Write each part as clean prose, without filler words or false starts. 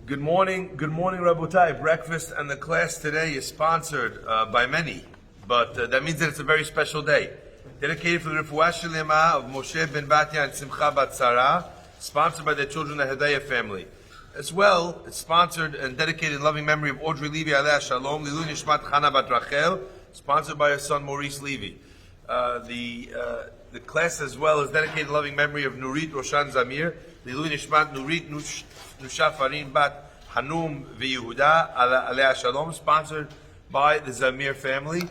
Good morning, Rabotai. Breakfast and the class today is sponsored by many, but that means that it's a very special day. Dedicated for the Refuah Shlema of Moshe ben Batya and Simcha bat Sarah, sponsored by the children of the Hedaya family. As well, it's sponsored and dedicated in loving memory of Audrey Levy Aleh Shalom, Lilu Nishmat Chana bat Rachel, sponsored by her son Maurice Levy. The class as well is dedicated in loving memory of Nurit Roshan Zamir, Lilu Nishmat Nurit Nusha Farin bat Hanum v'Yehuda Aleh Shalom, sponsored by the Zamir family.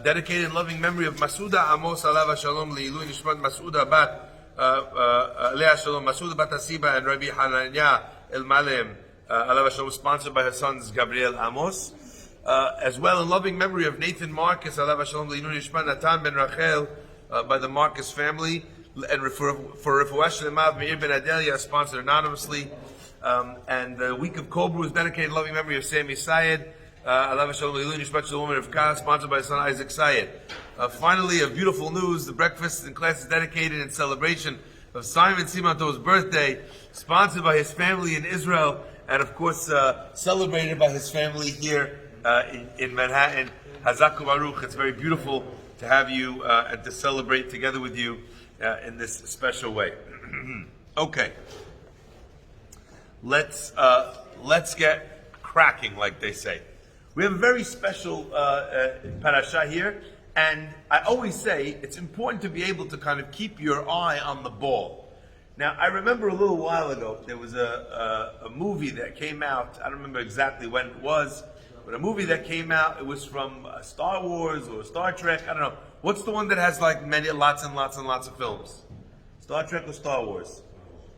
Dedicated in loving memory of Masuda Amos Alav Shalom, Lilu Nishmat Masuda bat Aleh Shalom, Masuda bat Asiba and Rabbi Hananya El Malem Alav Shalom, sponsored by her sons Gabriel Amos. As well in loving memory of Nathan Marcus Alav Shalom, Lilu Nishmat Natan ben Rachel, by the Marcus family, and for Refuah Shlema of Meir ben Adelia, sponsored anonymously. And the week of Kobru is dedicated in loving memory of Sammy Syed, Alav Shalom Lilu Nishmat the woman of Kah, sponsored by his son Isaac Syed. Finally, of beautiful news, the breakfast and class is dedicated in celebration of Simon Simantov's birthday, sponsored by his family in Israel, and of course celebrated by his family here in Manhattan. Hazaku Baruch. It's very beautiful to have you and to celebrate together with you in this special way. Okay, let's get cracking, like they say. We have a very special parasha here, and I always say it's important to be able to kind of keep your eye on the ball. Now, I remember a little while ago there was a movie that came out. I don't remember exactly when it was. But a movie that came out, it was from Star Wars or Star Trek. I don't know. What's the one that has like lots and lots of films? Star Trek or Star Wars?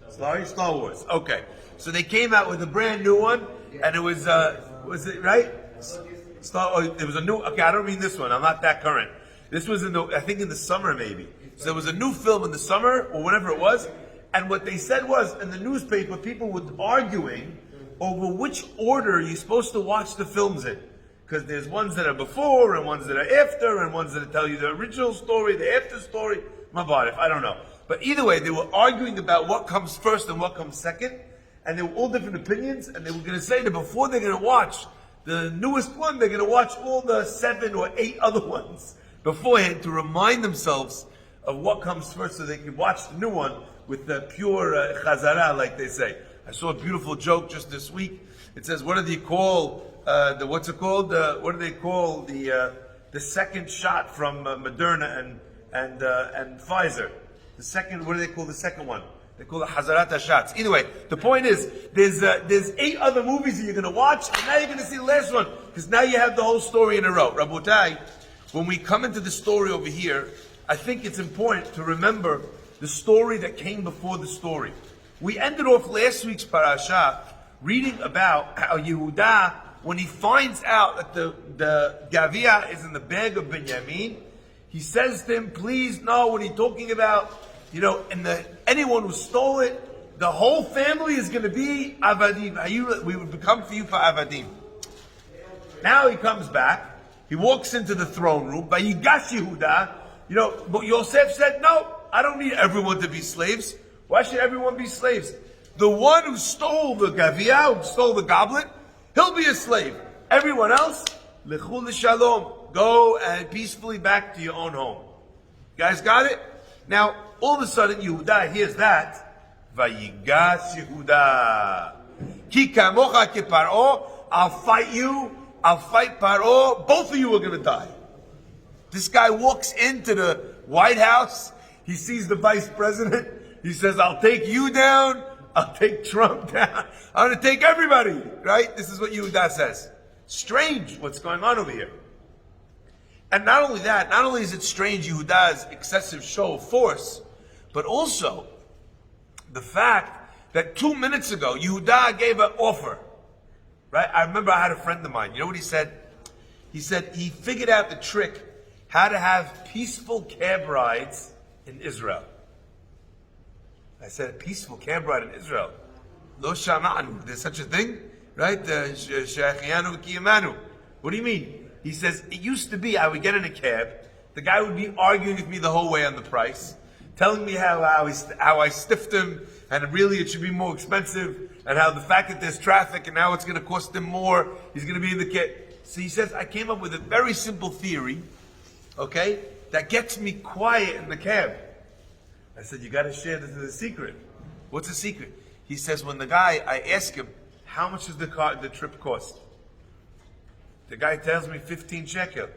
Star Wars. Okay. So they came out with a brand new one, and it was it right? There was a new. Okay, I don't mean this one. I'm not that current. This was I think in the summer maybe. So there was a new film in the summer or whenever it was, and what they said was in the newspaper, people were arguing over which order you're supposed to watch the films in. Because there's ones that are before, and ones that are after, and ones that tell you the original story, the after story. Mabarif, I don't know. But either way, they were arguing about what comes first and what comes second, and they were all different opinions, and they were going to say that before they're going to watch the newest one, they're going to watch all the 7 or 8 other ones beforehand to remind themselves of what comes first so they can watch the new one with the pure chazara, like they say. I saw a beautiful joke just this week. It says, "What do they call What do they call the second shot from Moderna and Pfizer? The second. What do they call the second one? They call it Hazarat shots. Anyway, the point is, there's 8 other movies that you're going to watch, and now you're going to see the last one because now you have the whole story in a row. Rabotai, when we come into the story over here, I think it's important to remember the story that came before the story. We ended off last week's parasha reading about how Yehuda, when he finds out that the Gavia is in the bag of Binyamin, he says to him, please, no, what are you talking about? And anyone who stole it, the whole family is going to be Avadim. We would become for you for Avadim. Now he comes back, he walks into the throne room, by Yigash Yehuda, but Yosef said, no, I don't need everyone to be slaves. Why should everyone be slaves? The one who stole the gavia, who stole the goblet, he'll be a slave. Everyone else, lechul l'shalom, go and peacefully back to your own home. You guys got it? Now, all of a sudden, Yehuda hears that. Vayigas Yehuda. Ki kamocha ke Paro, I'll fight you, I'll fight Paro, both of you are going to die. This guy walks into the White House, he sees the vice president, he says, I'll take you down, I'll take Trump down, I'm going to take everybody, right? This is what Yehuda says. Strange what's going on over here. And not only that, not only is it strange Yehuda's excessive show of force, but also the fact that 2 minutes ago, Yehuda gave an offer, right? I remember I had a friend of mine, you know what he said? He said he figured out the trick how to have peaceful cab rides in Israel. I said, peaceful cab ride in Israel. Lo shama'anu. There's such a thing, right? She'achiyanu kiyamanu. What do you mean? He says, it used to be I would get in a cab, the guy would be arguing with me the whole way on the price, telling me how I stiffed him, and really it should be more expensive, and how the fact that there's traffic and now it's going to cost him more, he's going to be in the cab. So he says, I came up with a very simple theory, okay, that gets me quiet in the cab. I said, you got to share this as a secret. What's the secret? He says, when I ask him, how much does the trip cost? The guy tells me 15 shekel.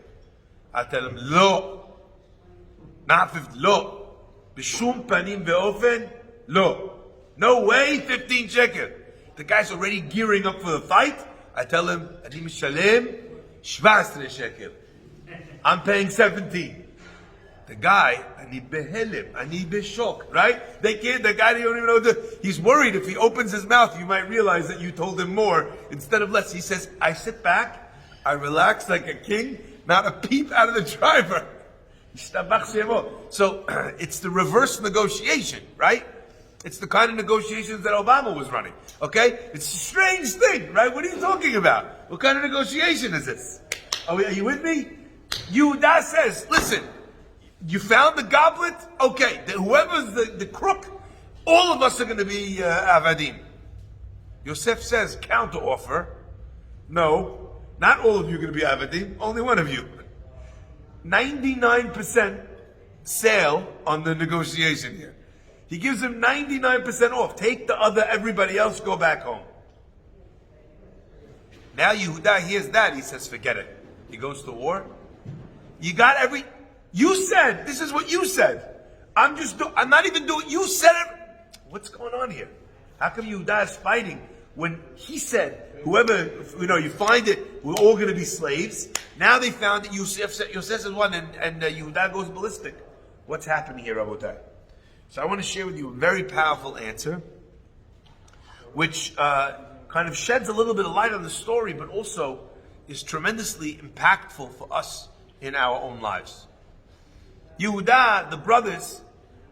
I tell him, lo. Not 50, lo. Bishum panim ve'ofen, lo. No way, 15 shekel. The guy's already gearing up for the fight. I tell him, ani mishalem 17 shekel. I'm paying 17. The guy, ani behelim, ani beshok, right? The guy, they don't even know what to do. He's worried if he opens his mouth, you might realize that you told him more instead of less. He says, I sit back, I relax like a king, not a peep out of the driver. So, it's the reverse negotiation, right? It's the kind of negotiations that Obama was running, okay? It's a strange thing, right? What are you talking about? What kind of negotiation is this? Are you with me? Yehuda says, listen, you found the goblet? Okay, whoever's the crook, all of us are going to be avadim. Yosef says, counter offer. No, not all of you are going to be avadim, only one of you. 99% sale on the negotiation here. He gives him 99% off. Take the other, everybody else, go back home. Now Yehuda hears that, he says, forget it. He goes to war. You said, this is what you said. I'm not even doing, you said it. What's going on here? How come Yehuda is fighting when he said, whoever, you find it, we're all going to be slaves. Now they found that Yosef says one, and Yehuda goes ballistic. What's happening here, Rabotai? So I want to share with you a very powerful answer, which kind of sheds a little bit of light on the story, but also is tremendously impactful for us in our own lives. Yehuda, the brothers,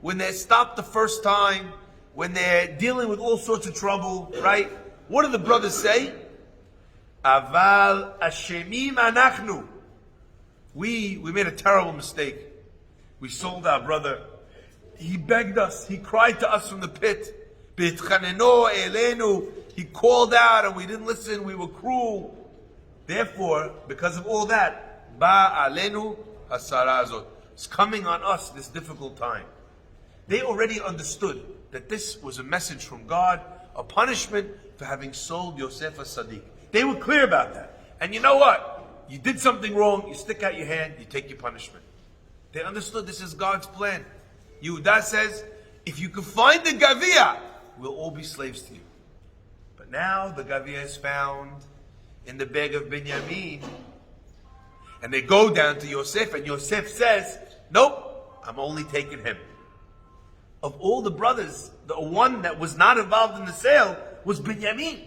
when they're stopped the first time, when they're dealing with all sorts of trouble, right? What do the brothers say? Aval Ashemim anachnu. We made a terrible mistake. We sold our brother. He begged us. He cried to us from the pit. B'itchaneno elenu. He called out and we didn't listen. We were cruel. Therefore, because of all that, ba alenu hasara azot. It's coming on us this difficult time. They already understood that this was a message from God, a punishment for having sold Yosef as Sadiq. They were clear about that. And you know what? You did something wrong, you stick out your hand, you take your punishment. They understood this is God's plan. Yehuda says, if you can find the Gavia, we'll all be slaves to you. But now the Gavia is found in the bag of Binyamin. And they go down to Yosef, and Yosef says, nope, I'm only taking him. Of all the brothers, the one that was not involved in the sale was Binyamin.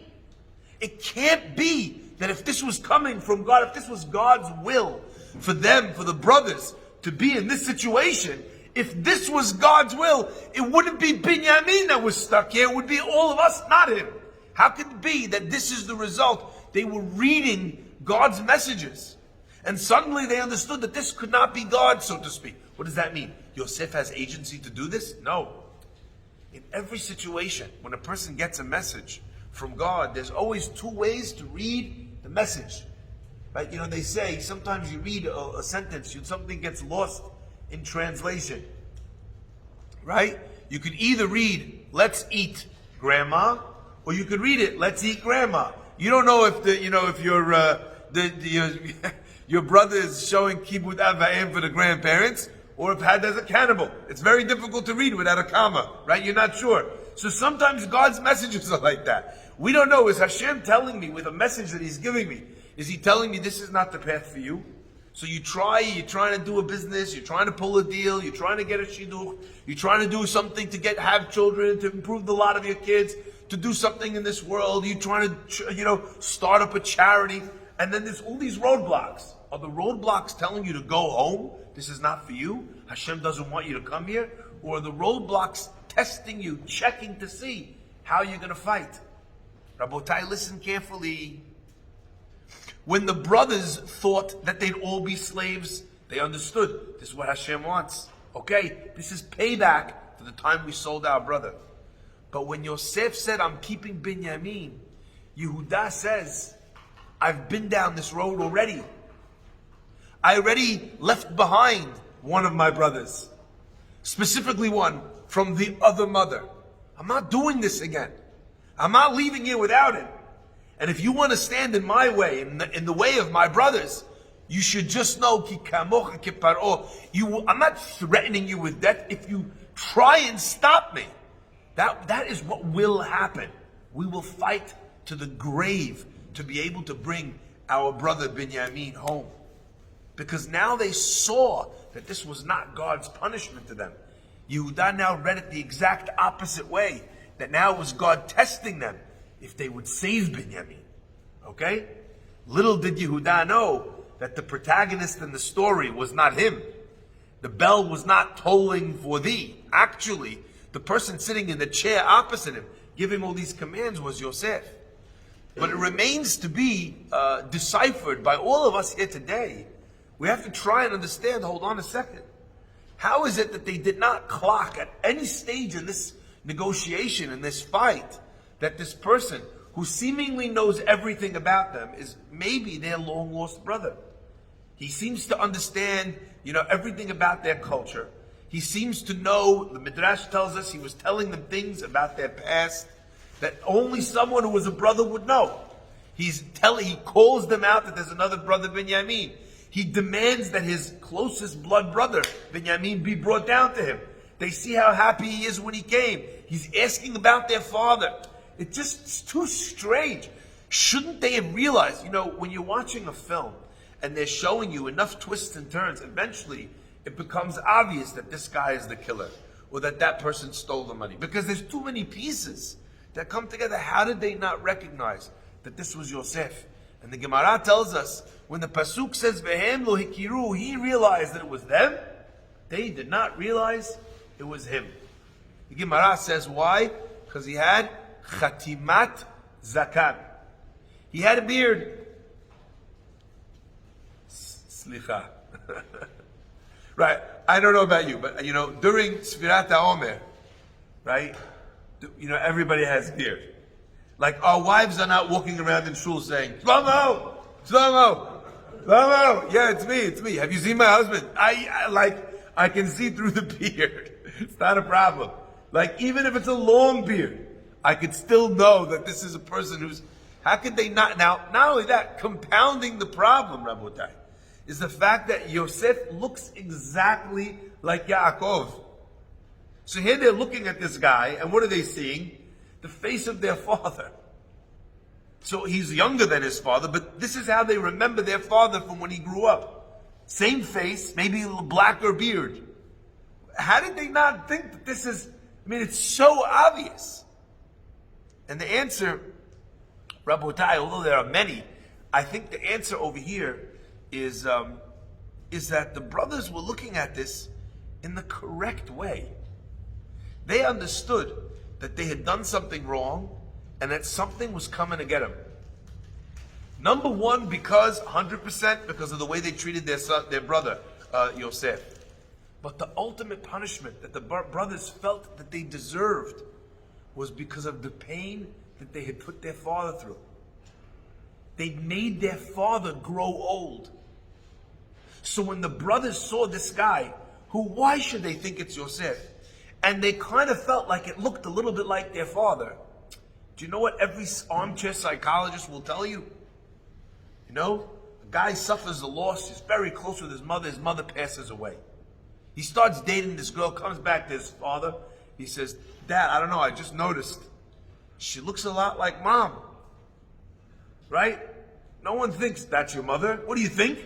It can't be that if this was coming from God, if this was God's will for them, for the brothers, to be in this situation, if this was God's will, it wouldn't be Binyamin that was stuck here, it would be all of us, not him. How could it be that this is the result? They were reading God's messages. And suddenly they understood that this could not be God, so to speak. What does that mean? Yosef has agency to do this? No. In every situation, when a person gets a message from God, there's always two ways to read the message. Right? They say, sometimes you read a sentence, something gets lost in translation. Right? You could either read, let's eat grandma, or you could read it, let's eat grandma. You don't know if your brother is showing kibbut avayim for the grandparents, or if had as a cannibal. It's very difficult to read without a comma, right? You're not sure. So sometimes God's messages are like that. We don't know. Is Hashem telling me with a message that He's giving me? Is He telling me this is not the path for you? So you're trying to do a business, you're trying to pull a deal, you're trying to get a shidduch, you're trying to do something to have children, to improve the lot of your kids, to do something in this world, you're trying to, start up a charity, and then there's all these roadblocks. Are the roadblocks telling you to go home? This is not for you? Hashem doesn't want you to come here? Or are the roadblocks testing you, checking to see how you're going to fight? Rabotai, listen carefully. When the brothers thought that they'd all be slaves, they understood this is what Hashem wants. Okay, this is payback for the time we sold our brother. But when Yosef said, I'm keeping Binyamin, Yehuda says, I've been down this road already. I already left behind one of my brothers. Specifically one from the other mother. I'm not doing this again. I'm not leaving you without him. And if you want to stand in my way, in the way of my brothers, you should just know, ki kamocha ki paro. I'm not threatening you with death. If you try and stop me, that is what will happen. We will fight to the grave to be able to bring our brother Binyamin home. Because now they saw that this was not God's punishment to them. Yehuda now read it the exact opposite way. That now it was God testing them if they would save Binyamin. Okay? Little did Yehuda know that the protagonist in the story was not him. The bell was not tolling for thee. Actually, the person sitting in the chair opposite him, giving all these commands, was Yosef. But it remains to be deciphered by all of us here today. We have to try and understand, hold on a second. How is it that they did not clock at any stage in this negotiation, in this fight, that this person who seemingly knows everything about them is maybe their long lost brother? He seems to understand, everything about their culture. He seems to know, the Midrash tells us, he was telling them things about their past that only someone who was a brother would know. He calls them out that there's another brother, Binyamin. He demands that his closest blood brother, Binyamin, be brought down to him. They see how happy he is when he came. He's asking about their father. It's too strange. Shouldn't they have realized, when you're watching a film and they're showing you enough twists and turns, eventually it becomes obvious that this guy is the killer or that person stole the money. Because there's too many pieces that come together. How did they not recognize that this was Yosef? And the Gemara tells us, when the Pasuk says, Vehem lo hikiru, he realized that it was them. They did not realize it was him. The Gemara says, why? Because he had Khatimat Zakan. He had a beard. Slicha. Right. I don't know about you, but during Sfirat HaOmer, right? Everybody has beard. Like our wives are not walking around in shul saying, Shlomo, Shlomo, Shlomo. Yeah, it's me. Have you seen my husband? I can see through the beard. It's not a problem. Like, even if it's a long beard, I could still know that this is a person who's, how could they not? Now, not only that, compounding the problem, Rabotai, is the fact that Yosef looks exactly like Yaakov. So here they're looking at this guy, and what are they seeing? The face of their father. So he's younger than his father, but this is how they remember their father from when he grew up. Same face, maybe a little blacker beard. How did they not think that this is, it's so obvious. And the answer, Rabotai, although there are many, I think the answer over here is that the brothers were looking at this in the correct way. They understood that they had done something wrong and that something was coming to get them. Number one, 100% because of the way they treated their brother, Yosef. But the ultimate punishment that the brothers felt that they deserved was because of the pain that they had put their father through. They made their father grow old. So when the brothers saw this guy, why should they think it's Yosef? And they kind of felt like it looked a little bit like their father. Do you know what every armchair psychologist will tell you? A guy suffers a loss, he's very close with his mother passes away. He starts dating this girl, comes back to his father, he says, Dad, I don't know, I just noticed. She looks a lot like Mom. Right? No one thinks that's your mother. What do you think?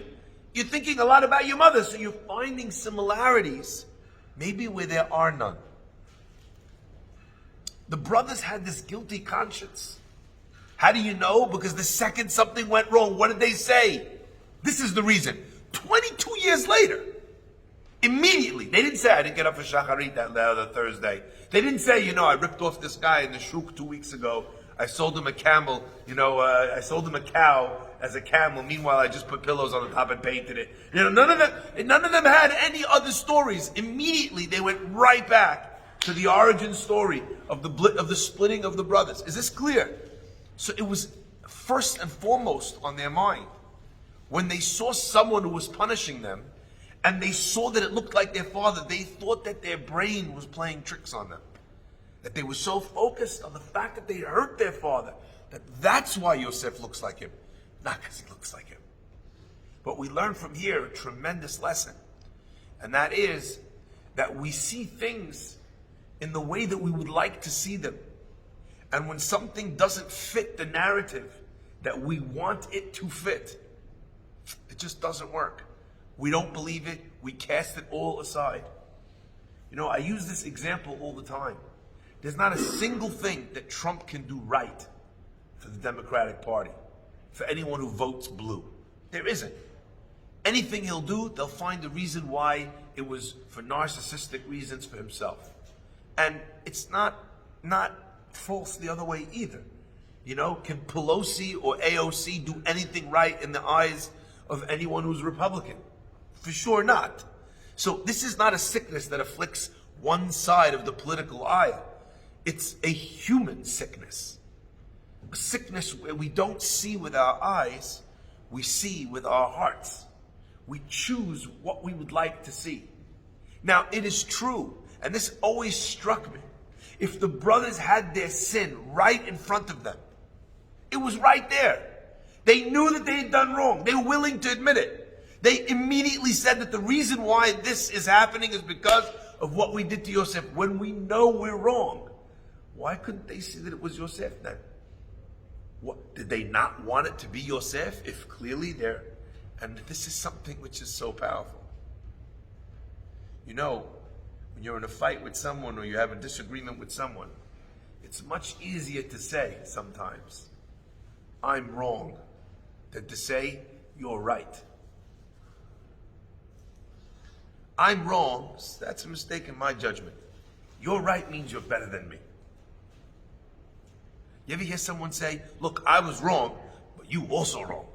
You're thinking a lot about your mother, so you're finding similarities, maybe where there are none. The brothers had this guilty conscience. How do you know? Because the second something went wrong, what did they say? This is the reason. 22 years later, immediately, they didn't say, I didn't get up for Shacharit that other Thursday. They didn't say, I ripped off this guy in the shuk 2 weeks ago. I sold him a camel, I sold him a cow as a camel. Meanwhile, I just put pillows on the top and painted it. None of them had any other stories. Immediately, they went right back to the origin story of the splitting of the brothers. Is this clear? So it was first and foremost on their mind. When they saw someone who was punishing them, and they saw that it looked like their father, they thought that their brain was playing tricks on them. That they were so focused on the fact that they hurt their father, that's why Yosef looks like him, not because he looks like him. But we learn from here a tremendous lesson, and that is that we see things in the way that we would like to see them. And when something doesn't fit the narrative that we want it to fit, it just doesn't work. We don't believe it. We cast it all aside. I use this example all the time. There's not a single thing that Trump can do right for the Democratic Party, for anyone who votes blue. There isn't. Anything he'll do, they'll find a reason why it was for narcissistic reasons for himself. And it's not false the other way either. Can Pelosi or AOC do anything right in the eyes of anyone who's Republican? For sure not. So this is not a sickness that afflicts one side of the political aisle. It's a human sickness. A sickness where we don't see with our eyes, we see with our hearts. We choose what we would like to see. Now, it is true, and this always struck me. If the brothers had their sin right in front of them, it was right there. They knew that they had done wrong. They were willing to admit it. They immediately said that the reason why this is happening is because of what we did to Yosef. When we know we're wrong, why couldn't they see that it was Yosef then? What, did they not want it to be Yosef if clearly they're... And this is something which is so powerful. When you're in a fight with someone or you have a disagreement with someone, it's much easier to say sometimes, I'm wrong, than to say, you're right. I'm wrong, that's a mistake in my judgment. You're right means you're better than me. You ever hear someone say, look, I was wrong, but you also wrong?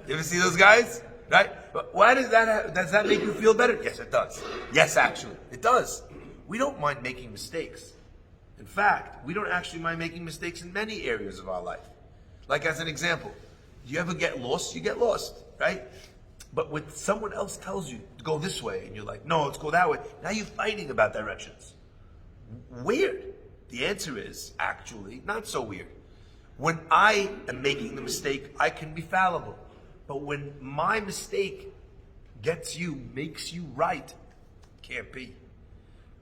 You ever see those guys? Right? But why does that make you feel better? Yes, it does. Yes, actually, it does. We don't mind making mistakes. In fact, we don't actually mind making mistakes in many areas of our life. Like as an example, do you ever get lost? You get lost, right? But when someone else tells you to go this way, and you're like, no, let's go that way, now you're fighting about directions. Weird. The answer is actually not so weird. When I am making the mistake, I can be fallible. But when my mistake makes you right, can't be.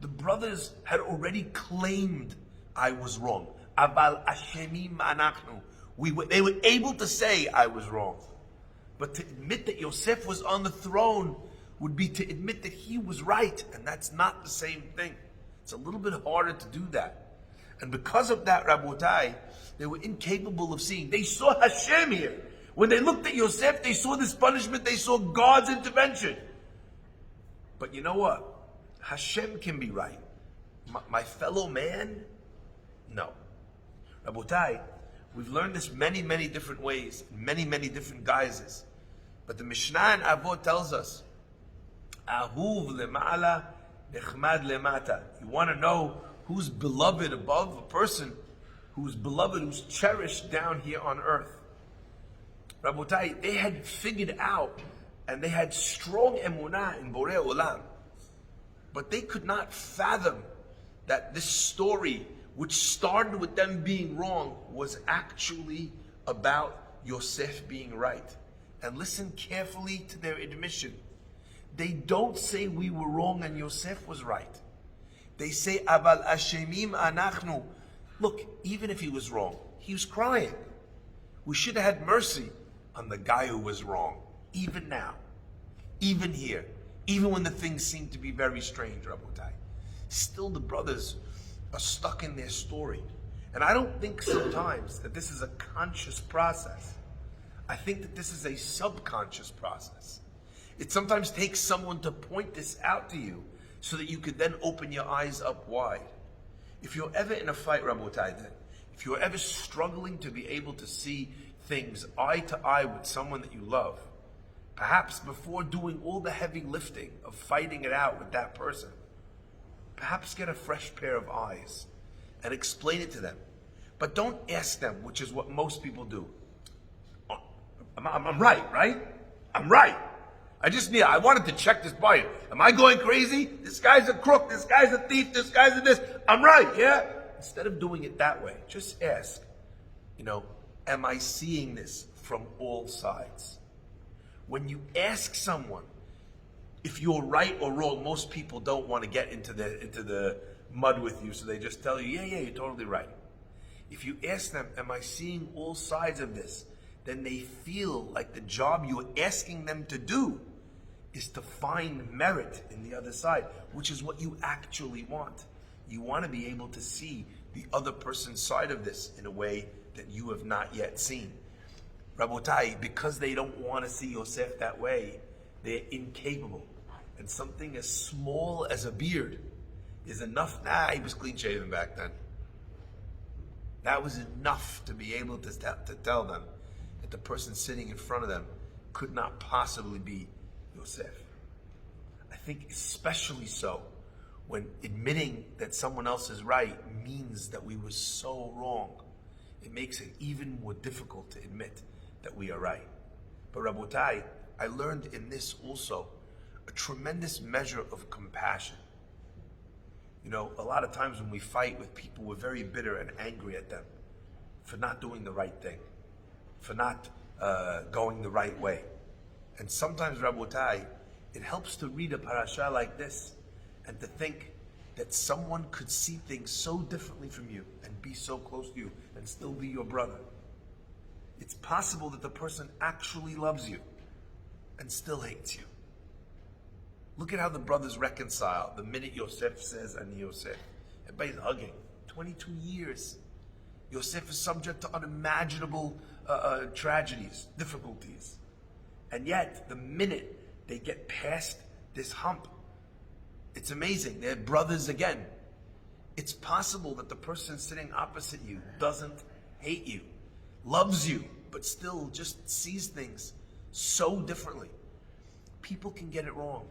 The brothers had already claimed I was wrong. Aval ashemim anachnu. They were able to say I was wrong. But to admit that Yosef was on the throne would be to admit that he was right. And that's not the same thing. It's a little bit harder to do that. And because of that, Rabotai, they were incapable of seeing. They saw Hashem here. When they looked at Yosef, they saw this punishment, they saw God's intervention. But you know what? Hashem can be right. My fellow man? No. Rabotai, we've learned this many, many different ways, many, many different guises. But the Mishnah and Avot tells us, Ahuv lema'ala, nechmad lemata. You want to know who's beloved above? A person who's beloved, who's cherished down here on earth. Rabotai, they had figured out and they had strong emunah in Borei Olam. But they could not fathom that this story, which started with them being wrong, was actually about Yosef being right. And listen carefully to their admission. They don't say we were wrong and Yosef was right. They say, Aval ashemim anachnu. Look, even if he was wrong, he was crying. We should have had mercy on the guy who was wrong. Even now, even here, even when the things seem to be very strange, Rabotai, still the brothers are stuck in their story. And I don't think sometimes that this is a conscious process. I think that this is a subconscious process. It sometimes takes someone to point this out to you so that you could then open your eyes up wide. If you're ever in a fight, Rabotai, then, if you're ever struggling to be able to see things eye to eye with someone that you love, perhaps before doing all the heavy lifting of fighting it out with that person, perhaps get a fresh pair of eyes and explain it to them. But don't ask them, which is what most people do. I'm right? I'm right. I wanted to check this by you. Am I going crazy? This guy's a crook, this guy's a thief, this guy's a this. I'm right, yeah? Instead of doing it that way, just ask, am I seeing this from all sides? When you ask someone if you're right or wrong, most people don't want to get into the mud with you, so they just tell you, yeah, you're totally right. If you ask them, am I seeing all sides of this? Then they feel like the job you're asking them to do is to find merit in the other side, which is what you actually want. You want to be able to see the other person's side of this in a way that you have not yet seen. Rabotai, because they don't want to see Yosef that way, they're incapable. And something as small as a beard is enough. He was clean shaven back then. That was enough to be able to tell them that the person sitting in front of them could not possibly be Yosef. I think especially so when admitting that someone else is right means that we were so wrong. It makes it even more difficult to admit that we are right. But Rabotai, I learned in this also a tremendous measure of compassion. A lot of times when we fight with people, we're very bitter and angry at them for not doing the right thing, for not going the right way. And sometimes, Rabotai, it helps to read a parasha like this and to think that someone could see things so differently from you and be so close to you and still be your brother. It's possible that the person actually loves you and still hates you. Look at how the brothers reconcile the minute Yosef says, Ani Yosef. Everybody's hugging. 22 years. Yosef is subject to unimaginable tragedies, difficulties. And yet, the minute they get past this hump, it's amazing. They're brothers again. It's possible that the person sitting opposite you doesn't hate you, loves you, but still just sees things so differently. People can get it wrong.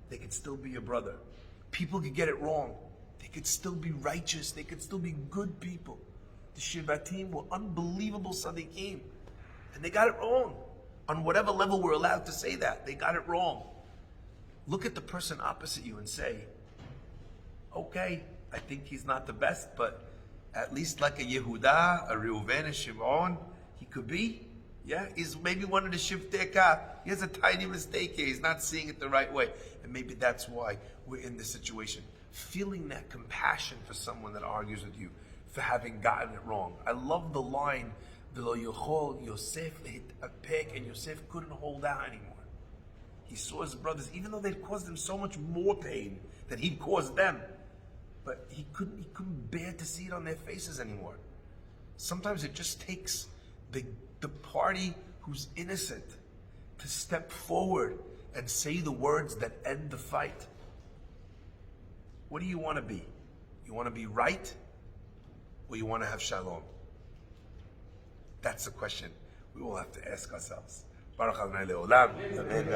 They could still be your brother. People could get it wrong. They could still be righteous. They could still be good people. The Shivatim were unbelievable Sadiqim. And they got it wrong. On whatever level we're allowed to say that, they got it wrong. Look at the person opposite you and say, okay, I think he's not the best, but at least like a Yehuda, a Reuven, a Shimon, he could be. Yeah, he's maybe one of the Shifteka. He has a tiny mistake here. He's not seeing it the right way. And maybe that's why we're in this situation. Feeling that compassion for someone that argues with you, for having gotten it wrong. I love the line, V'lo yochol Yosef hit a peg, and Yosef couldn't hold out anymore. He saw his brothers, even though they'd caused him so much more pain than he'd caused them. But he couldn't bear to see it on their faces anymore. Sometimes it just takes the party who's innocent to step forward and say the words that end the fight. What do you want to be? You want to be right, or you want to have shalom? That's the question we will have to ask ourselves. Baruch Adonai Le'olam. Amen.